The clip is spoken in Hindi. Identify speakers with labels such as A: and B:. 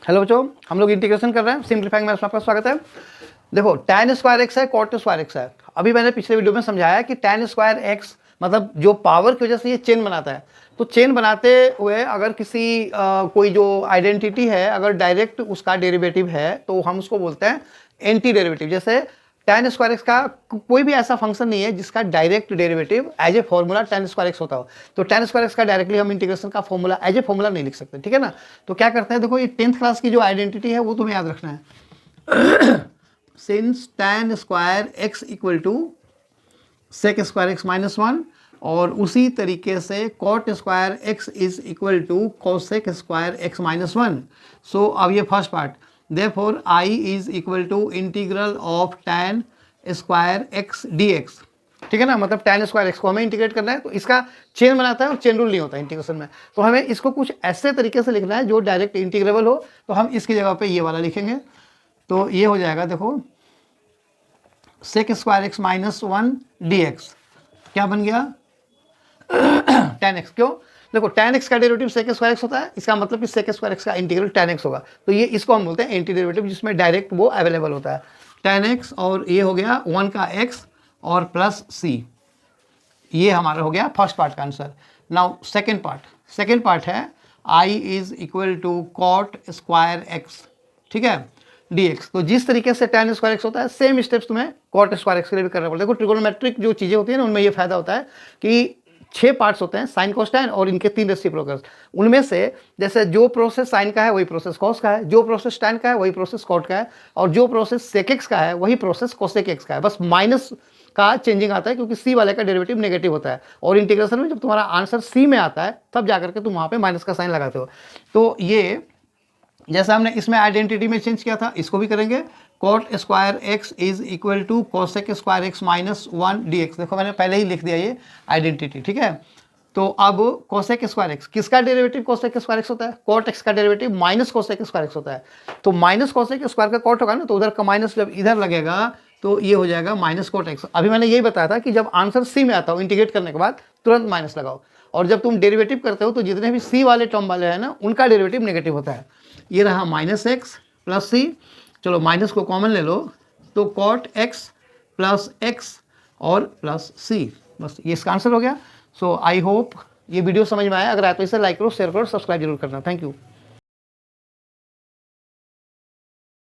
A: हेलो बच्चों, हम लोग इंटीग्रेशन कर रहे हैं। सिंप्लीफाइंग मैथ्स में आपका स्वागत है। देखो tan स्क्वायर एक्स है, cot स्क्वायर एक्स है। अभी मैंने पिछले वीडियो में समझाया कि tan स्क्वायर एक्स मतलब जो पावर की वजह से ये चेन बनाता है। तो चेन बनाते हुए अगर किसी कोई जो आइडेंटिटी है अगर डायरेक्ट उसका डेरिवेटिव है तो हम उसको बोलते हैं एंटी डेरिवेटिव। जैसे tan स्क्वायर एक्स का कोई भी ऐसा फंक्शन नहीं है जिसका direct derivative as a formula tan square x होता हो। तो tan स्क्वायर एक्स का डायरेक्टली हम इंटीग्रेशन का फॉर्मूला एज ए फॉर्मूला नहीं लिख सकते, ठीक है ना। तो क्या करते हैं, देखो ये 10th क्लास की जो आइडेंटिटी है वो तुम्हें याद रखना है। Since tan square x equal to sec square x minus 1 और उसी तरीके से cot square x is equal to cosec square x minus 1। So अब ये first part, therefore I is equal to integral of tan square x dx, ठीक है ना। मतलब tan स्क्वायर एक्स को हमें इंटीग्रेट करना है तो इसका चेन बनाता है और चेन रूल नहीं होता इंटीग्रेशन में। तो हमें इसको कुछ ऐसे तरीके से लिखना है जो डायरेक्ट इंटीग्रेबल हो। तो हम इसकी जगह पे ये वाला लिखेंगे। तो ये हो जाएगा, देखो sec square x minus 1 dx क्या बन गया tan x। क्यों, देखो tan x का डेरिवेटिव सेक स्क्वायर एक्स होता है, इसका मतलब कि सेक स्क्वायर एक्स का इंटीग्रल tan x होगा। तो ये इसको हम बोलते हैं एंटी डेरिवेटिव जिसमें डायरेक्ट वो अवेलेबल होता है tan x। और ये हो गया 1 का x और प्लस c। ये हमारा हो गया फर्स्ट पार्ट का आंसर। नाउ सेकेंड पार्ट है I is equal to cot square x, ठीक है, dx। तो जिस तरीके से tan स्क्वायर एक्स होता है सेम स्टेप्स तुम्हें कॉट स्क्वायर एक्स के लिए भी करना पड़ता है। देखो ट्रिगोनोमेट्रिक जो चीज़ें होती है ना उनमें ये फायदा होता है कि 6 पार्ट्स होते हैं, साइन कोस टैन और इनके 3 रेसिप्रोकल्स। उनमें से जैसे जो प्रोसेस साइन का है वही प्रोसेस कॉस का है, जो प्रोसेस टैन का है वही प्रोसेस कॉट का है, और जो प्रोसेस सेक एक्स का है वही प्रोसेस कोसेक एक्स का है। बस माइनस का चेंजिंग आता है क्योंकि सी वाले का डेरिवेटिव नेगेटिव होता है। और इंटीग्रेशन में जब तुम्हारा आंसर सी में आता है तब जाकर के तुम वहाँ पे माइनस का साइन लगाते हो। तो ये जैसा हमने इसमें आइडेंटिटी में चेंज किया था इसको भी करेंगे। Cot square x is equal to cosec square x minus 1 dx। देखो मैंने पहले ही लिख दिया ये आइडेंटिटी, ठीक है। तो अब कोसेक स्क्वायर एक्स किसका डेरिवेटिव कोसेक स्क्वायर एक्स होता है, कॉट एक्स का derivative minus cosec square x होता है। तो माइनस कोसेक स्क्वायर का कॉट होगा ना, तो उधर का माइनस जब इधर लगेगा तो ये हो जाएगा माइनस कॉट एक्स। अभी मैंने यही बताया था कि जब आंसर सी में आता हो इंटीग्रेट करने के बाद तुरंत माइनस लगाओ, और जब तुम डेरिवेटिव करते हो तो जितने भी सी वाले टर्म वाले हैं ना उनका डेरिवेटिव नेगेटिव होता है। ये रहा माइनस एक्स प्लस सी, चलो माइनस को कॉमन ले लो तो कॉट एक्स प्लस एक्स और प्लस सी, बस ये इसका आंसर हो गया। सो आई होप ये वीडियो समझ में आया। अगर आया तो इसे लाइक करो, शेयर करो, सब्सक्राइब जरूर करना। Thank you.